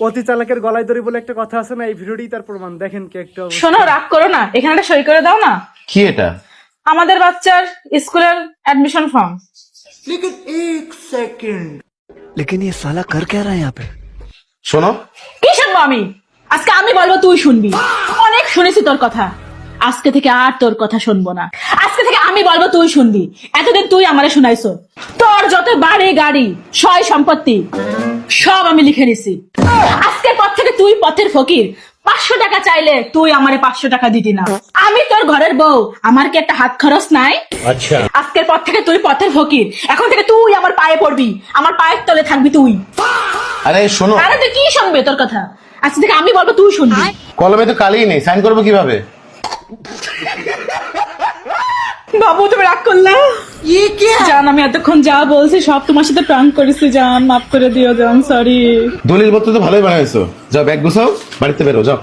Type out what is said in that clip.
অতি চালাকের গলায় দড়ি বলে একটা কথা আছে না, এই ভিডিওটি তার প্রমাণ। দেখেন কি একটা অবস্থা। শোনো, রাগ করো না, এখানে একটা সই করে দাও না। কি এটা? আমাদের বাচ্চার স্কুলের অ্যাডমিশন ফর্ম। लेकिन ये साला कर क्या रहा है यहाँ पे? শোনো, কি শুনবো আমি? আজকে আমি বলবো, তুই শুনবি। অনেক শুনেছি তোর কথা, আজকে থেকে আর তোর কথা শুনবো না। আজকে থেকে আমি বলবো, তুই শুনবি। এতদিন তুই আমারে শুনাইছো, তোর যত বাড়ি গাড়ি সয় সম্পত্তি সব আমি লিখে নিছি। আজকের পর থেকে তুই পথের ফকির। 500 টাকা চাইলে তুই আমারে 500 টাকা দিতি না। আমি তোর ঘরের বউ, আমার কি একটা হাত খরচ নাই? আচ্ছা, আজকের পর থেকে তুই পথের ফকির। এখন থেকে তুই আমার পায়ে পড়বি, আমার পায়ের তলে থাকবি তুই। আরে শোনো, আরে তুই কি শুনবে? তোর কথা আজকে থেকে আমি বলবো, তুই শুনবি। কলমে তো কালি নেই, সাইন করবো কিভাবে? বাবু, তুমি রাগ করলে? জান, আমি এতক্ষণ যা বলছি সব তোমার সাথে প্রাঙ্ক করেছি জান, মাফ করে দিও জান, সরি। দলিল পত্র তো ভালোই বানাইছো। যাও ব্যাগ গুছাও, বাড়িতে বেরো যাও।